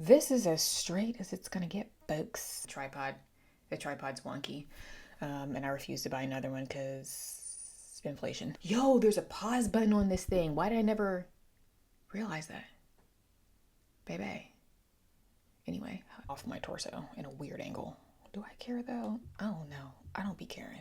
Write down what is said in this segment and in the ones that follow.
This is as straight as it's gonna get, folks. Tripod. The tripod's wonky. And I refuse to buy another one because inflation. Yo, there's a pause button on this thing. Why did I never realize that? Baby. Anyway, off my torso in a weird angle. Do I care though? Oh no, I don't be caring.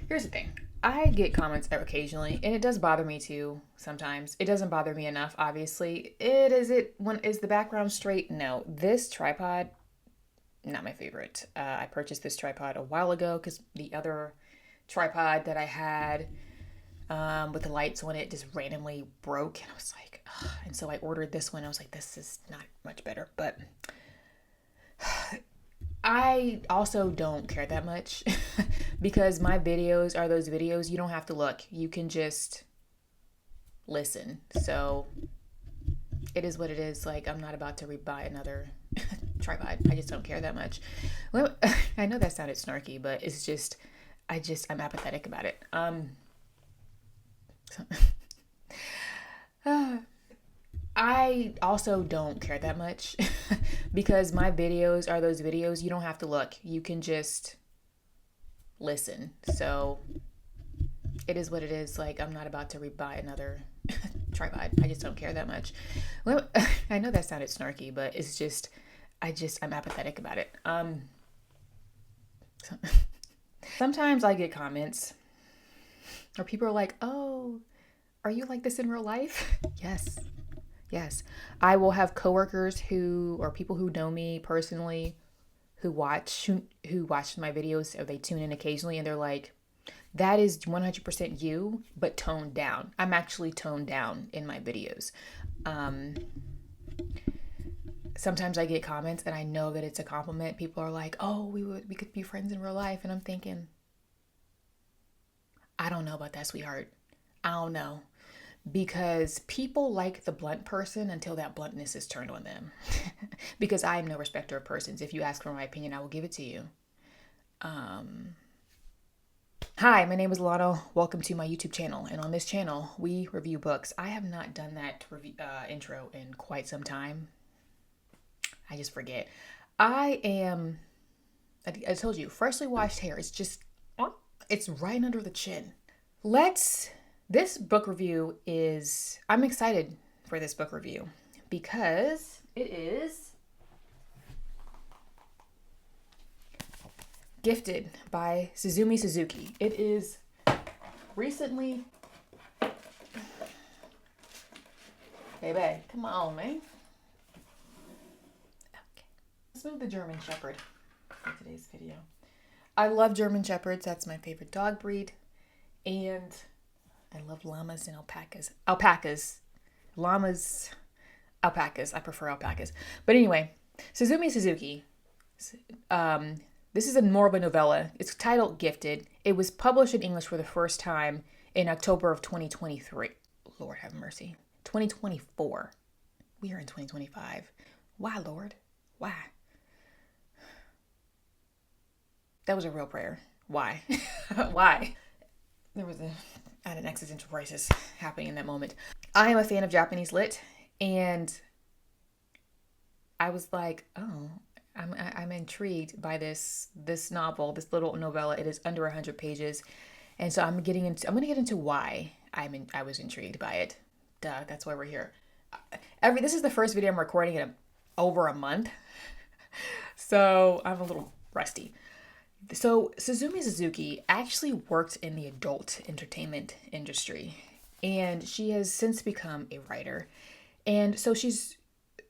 Here's the thing. I get comments occasionally, and it does bother me too sometimes. It doesn't bother me enough, obviously. Is the background straight? No. This tripod, not my favorite. I purchased this tripod a while ago because the other tripod that I had with the lights on it just randomly broke. And I was like, ugh. And so I ordered this one. I was like, this is not much better. But I also don't care that much because my videos are those videos you don't have to look. You can just listen. So it is what it is. Like, I'm not about to buy another tripod. I just don't care that much. Well, I know that sounded snarky, but it's just, I'm apathetic about it. I also don't care that much because my videos are those videos you don't have to look. You can just listen. So it is what it is. Like, I'm not about to buy another tripod. I just don't care that much. Well, I know that sounded snarky, but it's just, I'm apathetic about it. Sometimes I get comments or people are like, oh, are you like this in real life? Yes. Yes. I will have coworkers or people who know me personally who watch my videos, or they tune in occasionally, and they're like, that is 100% you, but toned down. I'm actually toned down in my videos. Sometimes I get comments and I know that it's a compliment. People are like, oh, we could be friends in real life. And I'm thinking, I don't know about that, sweetheart. I don't know. Because people like the blunt person until that bluntness is turned on them. Because I am no respecter of persons. If you ask for my opinion, I will give it to you. Hi, my name is Lano. Welcome to my YouTube channel. And on this channel, we review books. I have not done that intro in quite some time. I just forget. I told you, freshly washed hair. It's right under the chin. This book review I'm excited for this book review because it is Gifted by Suzumi Suzuki. It is recently... Baby, come on, man. Okay. Let's move the German Shepherd for today's video. I love German Shepherds. That's my favorite dog breed. And I love llamas and alpacas. Llamas, alpacas. I prefer alpacas. But anyway, Suzumi Suzuki. This is more of a novella. It's titled Gifted. It was published in English for the first time in October of 2023. Lord have mercy. 2024. We are in 2025. Why, Lord? Why? That was a real prayer. Why? Why? I had an existential crisis happening in that moment. I am a fan of Japanese lit, and I was like, oh, I'm intrigued by this novel, this little novella. It is under 100 pages, and so I'm going to get into why I was intrigued by it. Duh, that's why we're here. This is the first video I'm recording in over a month, so I'm a little rusty. So Suzumi Suzuki actually worked in the adult entertainment industry, and she has since become a writer. And so she's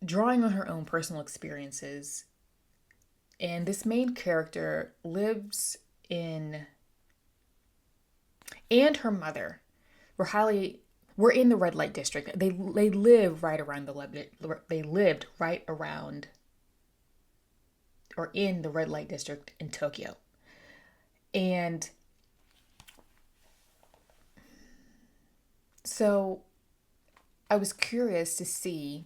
drawing on her own personal experiences. And this main character and her mother were in the red light district. They lived right around or in the red light district in Tokyo. And so I was curious to see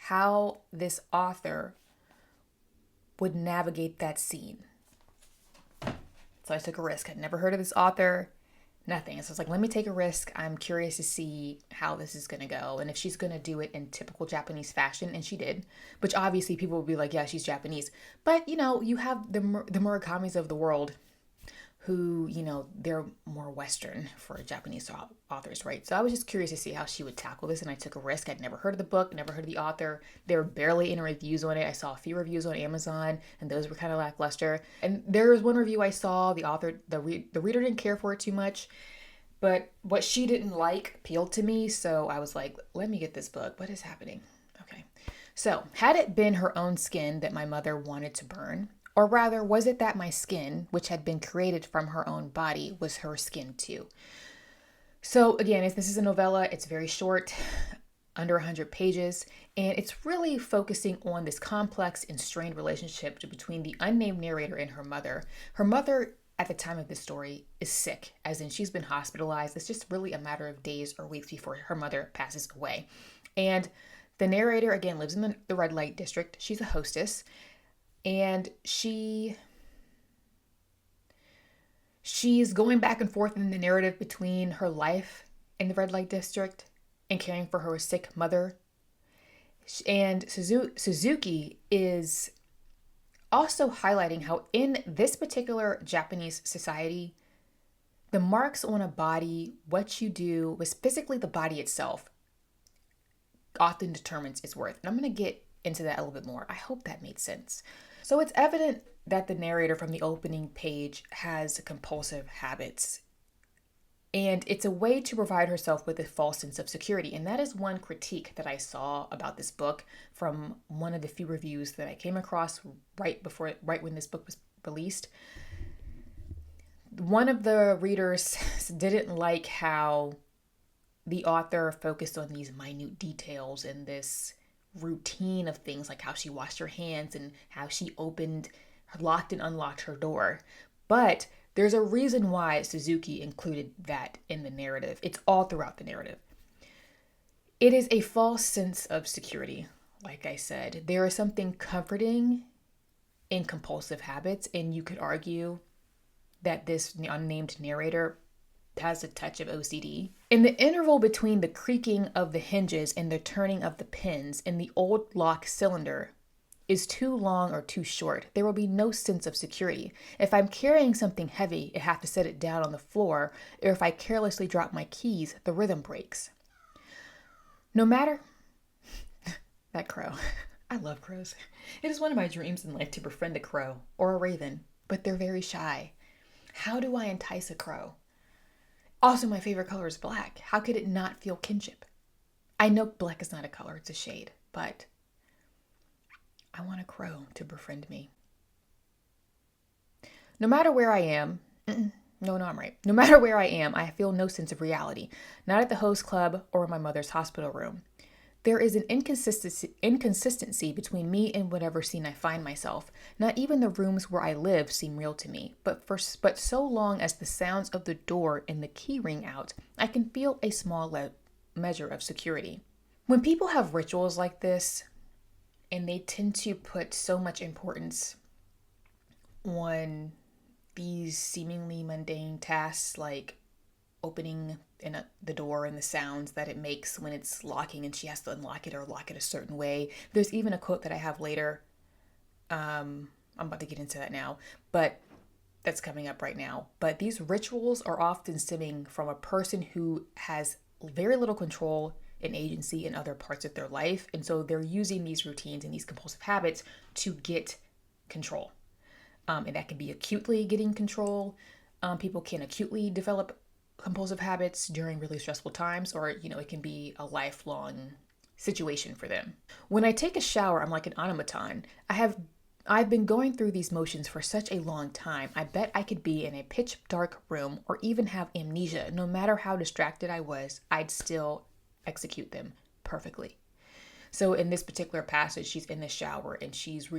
how this author would navigate that scene. So I took a risk. I'd never heard of this author, Nothing. So it's like, let me take a risk. I'm curious to see how this is going to go and if she's going to do it in typical Japanese fashion. And she did, which obviously people will be like, yeah, she's Japanese. But, you have the Murakamis of the world who, they're more Western for Japanese authors, right? So I was just curious to see how she would tackle this, and I took a risk. I'd never heard of the book, never heard of the author. There were barely any reviews on it. I saw a few reviews on Amazon, and those were kind of lackluster. And there was one review I saw, the author, the reader didn't care for it too much, but what she didn't like appealed to me, so I was like, let me get this book. What is happening? Okay. So, had it been her own skin that my mother wanted to burn? Or rather, was it that my skin, which had been created from her own body, was her skin too? So again, this is a novella. It's very short, under 100 pages, and it's really focusing on this complex and strained relationship between the unnamed narrator and her mother. Her mother, at the time of this story, is sick, as in she's been hospitalized. It's just really a matter of days or weeks before her mother passes away. And the narrator, again, lives in the red light district. She's a hostess. And she's going back and forth in the narrative between her life in the red light district and caring for her sick mother. And Suzuki is also highlighting how in this particular Japanese society, the marks on a body, what you do, was physically the body itself, often determines its worth. And I'm going to get into that a little bit more. I hope that made sense. So it's evident that the narrator from the opening page has compulsive habits. And it's a way to provide herself with a false sense of security. And that is one critique that I saw about this book from one of the few reviews that I came across right when this book was released. One of the readers didn't like how the author focused on these minute details and this routine of things, like how she washed her hands and how she locked and unlocked her door. But there's a reason why Suzuki included that in the narrative. It's all throughout the narrative. It is a false sense of security. Like I said, there is something comforting in compulsive habits, and you could argue that this unnamed narrator has a touch of OCD. In the interval between the creaking of the hinges and the turning of the pins in the old lock cylinder is too long or too short, there will be no sense of security. If I'm carrying something heavy, I have to set it down on the floor, or if I carelessly drop my keys, the rhythm breaks. No matter... That crow. I love crows. It is one of my dreams in life to befriend a crow or a raven, but they're very shy. How do I entice a crow? Also, my favorite color is black. How could it not feel kinship? I know black is not a color, it's a shade, but I want a crow to befriend me. No matter where I am, I'm right. No matter where I am, I feel no sense of reality. Not at the host club or in my mother's hospital room. There is an inconsistency between me and whatever scene I find myself. Not even the rooms where I live seem real to me, but so long as the sounds of the door and the key ring out, I can feel a small measure of security. When people have rituals like this, and they tend to put so much importance on these seemingly mundane tasks like opening the door and the sounds that it makes when it's locking and she has to unlock it or lock it a certain way. There's even a quote that I have later. I'm about to get into that now, but that's coming up right now. But these rituals are often stemming from a person who has very little control and agency in other parts of their life. And so they're using these routines and these compulsive habits to get control. And that can be acutely getting control. People can acutely develop compulsive habits during really stressful times, or, it can be a lifelong situation for them. When I take a shower, I'm like an automaton. I've been going through these motions for such a long time. I bet I could be in a pitch dark room or even have amnesia. No matter how distracted I was, I'd still execute them perfectly. So in this particular passage, she's in the shower and she's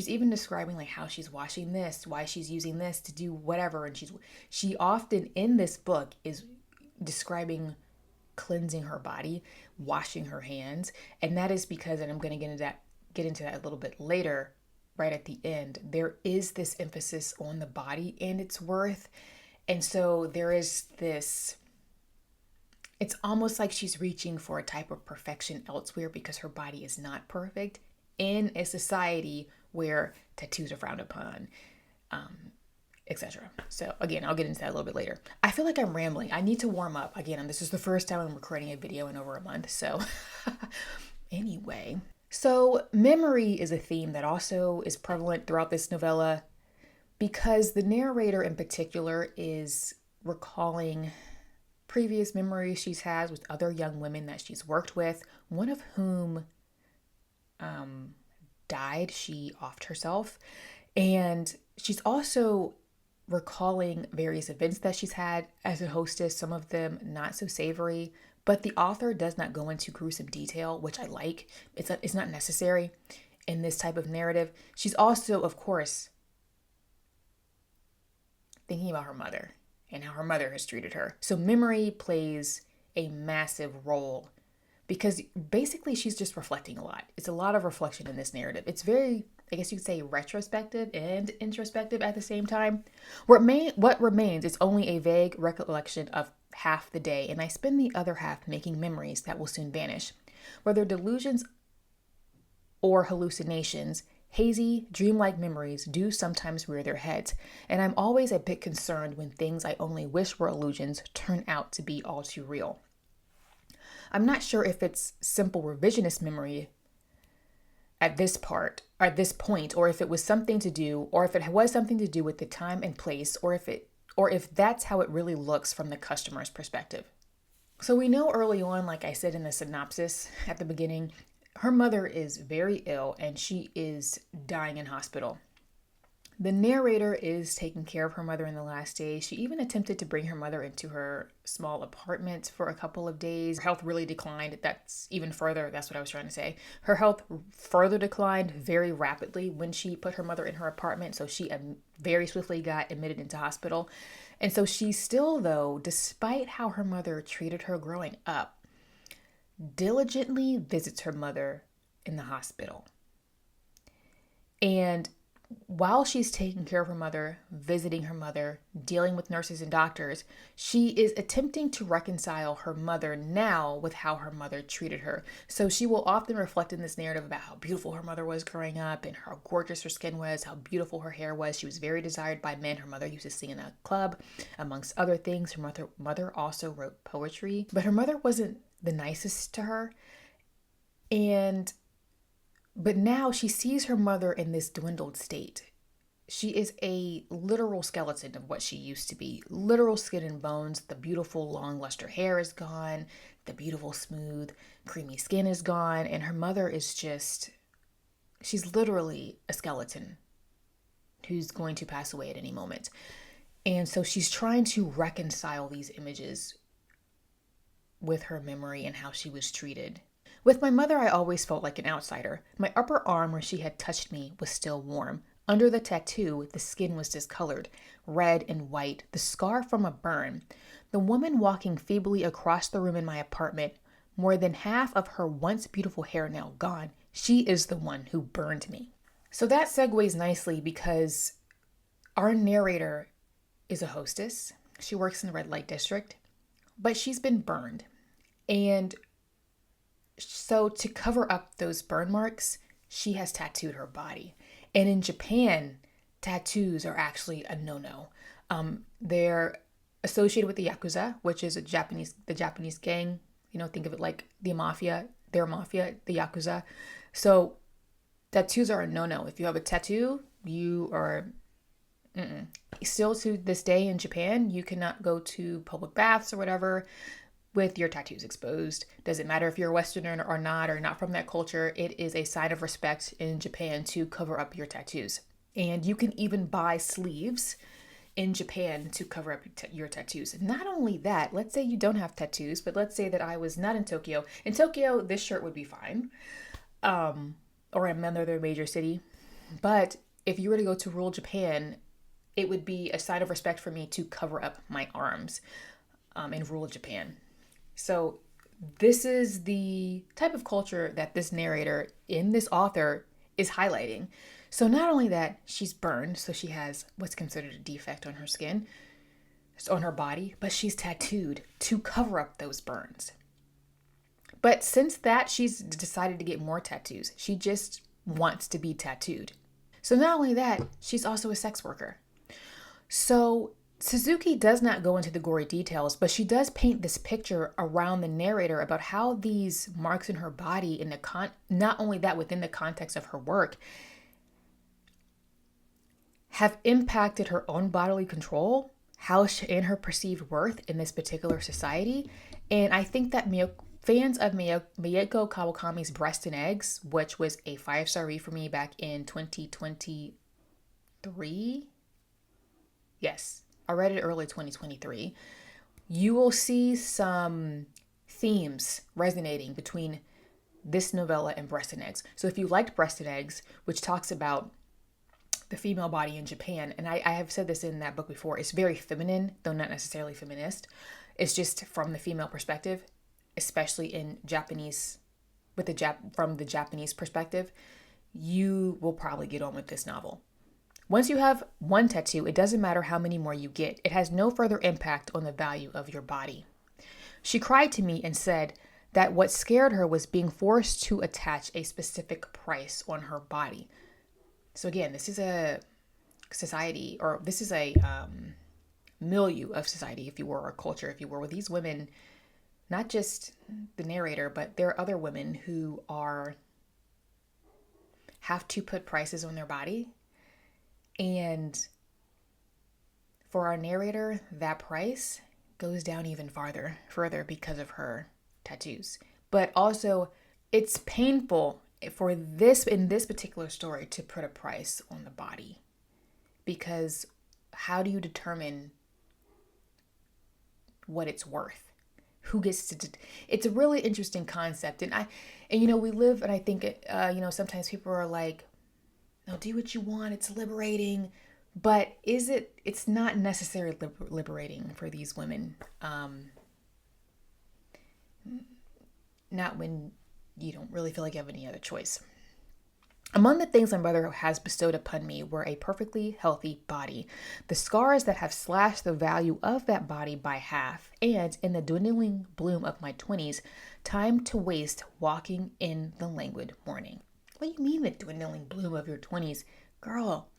even describing like how she's washing this, why she's using this to do whatever. And she often in this book is describing cleansing her body, washing her hands. And that is because, and I'm going to get into that a little bit later, right at the end, there is this emphasis on the body and its worth. And so there is this, it's almost like she's reaching for a type of perfection elsewhere because her body is not perfect in a society where tattoos are frowned upon, etc. So again, I'll get into that a little bit later. I feel like I'm rambling. I need to warm up. Again, this is the first time I'm recording a video in over a month. So anyway, so memory is a theme that also is prevalent throughout this novella because the narrator in particular is recalling previous memories she's had with other young women that she's worked with, one of whom died. She offed herself. And she's also recalling various events that she's had as a hostess, some of them not so savory, but the author does not go into gruesome detail, which I like. It's not necessary in this type of narrative. She's also, of course, thinking about her mother and how her mother has treated her. So memory plays a massive role because basically she's just reflecting a lot. It's a lot of reflection in this narrative. It's very, I guess you could say, retrospective and introspective at the same time. What remains is only a vague recollection of half the day, and I spend the other half making memories that will soon vanish. Whether delusions or hallucinations, hazy, dreamlike memories do sometimes rear their heads, and I'm always a bit concerned when things I only wish were illusions turn out to be all too real. I'm not sure if it's simple revisionist memory at this point, or if it was something to do, or if it was something to do with the time and place, or if that's how it really looks from the customer's perspective. So we know early on, like I said in the synopsis at the beginning, her mother is very ill and she is dying in hospital. The narrator is taking care of her mother in the last days. She even attempted to bring her mother into her small apartment for a couple of days. Her health really declined. That's what I was trying to say. Her health further declined very rapidly when she put her mother in her apartment. So she very swiftly got admitted into hospital. And so she still, though, despite how her mother treated her growing up, diligently visits her mother in the hospital. And while she's taking care of her mother, visiting her mother, dealing with nurses and doctors, she is attempting to reconcile her mother now with how her mother treated her. So she will often reflect in this narrative about how beautiful her mother was growing up and how gorgeous her skin was, how beautiful her hair was. She was very desired by men. Her mother used to sing in a club, amongst other things. Her mother also wrote poetry, but her mother wasn't the nicest to her. But now she sees her mother in this dwindled state. She is a literal skeleton of what she used to be. Literal skin and bones. The beautiful long luster hair is gone. The beautiful smooth creamy skin is gone. And her mother is she's literally a skeleton who's going to pass away at any moment. And so she's trying to reconcile these images with her memory and how she was treated. With my mother, I always felt like an outsider. My upper arm where she had touched me was still warm. Under the tattoo, the skin was discolored, red and white, the scar from a burn. The woman walking feebly across the room in my apartment, more than half of her once beautiful hair now gone, she is the one who burned me. So that segues nicely because our narrator is a hostess. She works in the red light district, but she's been burned. And so to cover up those burn marks, she has tattooed her body. And in Japan, tattoos are actually a no-no. They're associated with the Yakuza, which is the Japanese gang. Think of it like the mafia, their mafia, the Yakuza. So tattoos are a no-no. If you have a tattoo, you are... Still to this day in Japan, you cannot go to public baths or whatever with your tattoos exposed. Doesn't matter if you're a Westerner or not from that culture. It is a sign of respect in Japan to cover up your tattoos. And you can even buy sleeves in Japan to cover up your tattoos. Not only that, let's say you don't have tattoos, but let's say that I was not in Tokyo. In Tokyo, this shirt would be fine. Or another major city. But if you were to go to rural Japan, it would be a sign of respect for me to cover up my arms in rural Japan. So this is the type of culture that this narrator in this author is highlighting. So not only that, she's burned, so she has what's considered a defect on her skin. on her body, but she's tattooed to cover up those burns. But since that, she's decided to get more tattoos. She just wants to be tattooed. So not only that, she's also a sex worker. So Suzuki does not go into the gory details, but she does paint this picture around the narrator about how these marks in her body, not only that within the context of her work, have impacted her own bodily control, and her perceived worth in this particular society. And I think that fans of Mieko Kawakami's Breast and Eggs, which was a 5-star read for me back in 2023. Yes, I read it early 2023. You will see some themes resonating between this novella and Breast and Eggs. So if you liked Breast and Eggs, which talks about the female body in Japan, and I have said this in that book before, it's very feminine, though not necessarily feminist. It's just from the female perspective, especially in Japanese, from the Japanese perspective. You will probably get on with this novel. Once you have one tattoo, it doesn't matter how many more you get. It has no further impact on the value of your body. She cried to me and said that what scared her was being forced to attach a specific price on her body. So again, this is a society, or this is a milieu of society, if you were, or culture, if you were, with these women, not just the narrator, but there are other women who have to put prices on their body. And for our narrator, that price goes down even further because of her tattoos. But also, it's painful in this particular story to put a price on the body, because how do you determine what it's worth? Who gets to? It's a really interesting concept, and we live, and I think sometimes people are like, "No, do what you want. It's liberating," but is it? It's not necessarily liberating for these women. Not when you don't really feel like you have any other choice. Among the things my mother has bestowed upon me were a perfectly healthy body, the scars that have slashed the value of that body by half, and in the dwindling bloom of my 20s, time to waste walking in the languid morning. What do you mean the dwindling bloom of your 20s? Girl,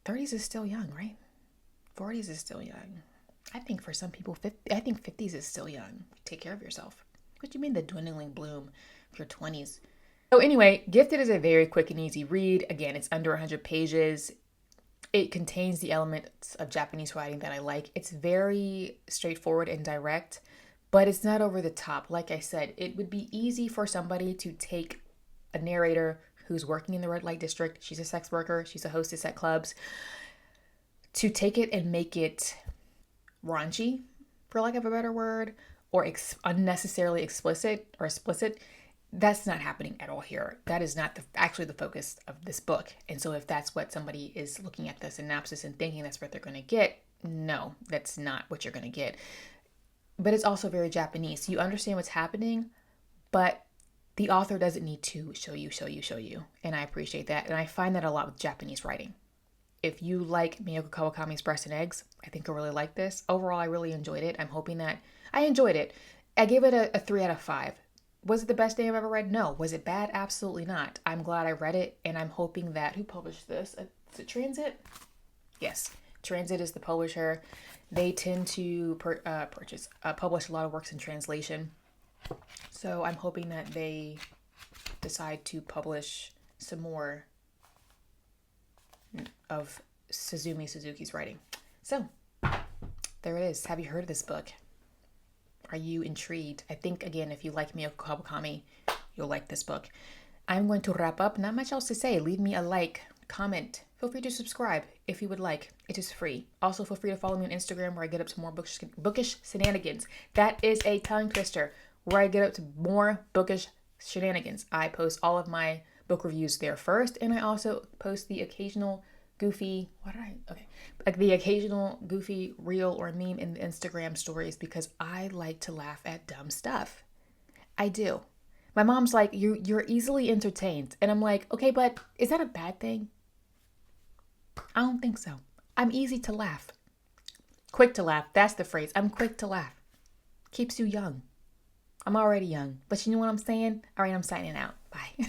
30s is still young, right? 40s is still young. I think for some people, 50s is still young. Take care of yourself. What do you mean the dwindling bloom of your 20s? So anyway, Gifted is a very quick and easy read. Again, it's under 100 pages. It contains the elements of Japanese writing that I like. It's very straightforward and direct, but it's not over the top. Like I said, it would be easy for somebody to take a narrator who's working in the red light district. She's a sex worker. She's a hostess at clubs. To take it and make it raunchy, for lack of a better word, or unnecessarily explicit. That's not happening at all here. That is not actually the focus of this book. And so if that's what somebody is looking at the synopsis and thinking that's what they're going to get, no, that's not what you're going to get. But it's also very Japanese. You understand what's happening, but the author doesn't need to show you. And I appreciate that. And I find that a lot with Japanese writing. If you like Mieko Kawakami's Breast and Eggs, I think you'll really like this. Overall, I really enjoyed it. I'm hoping that I enjoyed it. I gave it a 3 out of 5. Was it the best thing I've ever read? No. Was it bad? Absolutely not. I'm glad I read it, and I'm hoping that... Who published this? Is it Transit? Yes. Transit is the publisher. They tend to publish a lot of works in translation. So I'm hoping that they decide to publish some more of Suzumi Suzuki's writing. So, there it is. Have you heard of this book? Are you intrigued? I think, again, if you like Mieko Kawakami, you'll like this book. I'm going to wrap up. Not much else to say. Leave me a like, comment. Feel free to subscribe if you would like. It is free. Also, feel free to follow me on Instagram where I get up to more bookish shenanigans. That is a tongue twister. Where I get up to more bookish shenanigans. I post all of my book reviews there first, and I also post the occasional goofy reel or meme in the Instagram stories because I like to laugh at dumb stuff. I do. My mom's like, you're easily entertained, and I'm like, okay, but is that a bad thing? I don't think so. I'm easy to laugh. Quick to laugh. That's the phrase. I'm quick to laugh. Keeps you young. I'm already young. But you know what I'm saying? All right, I'm signing out. Bye.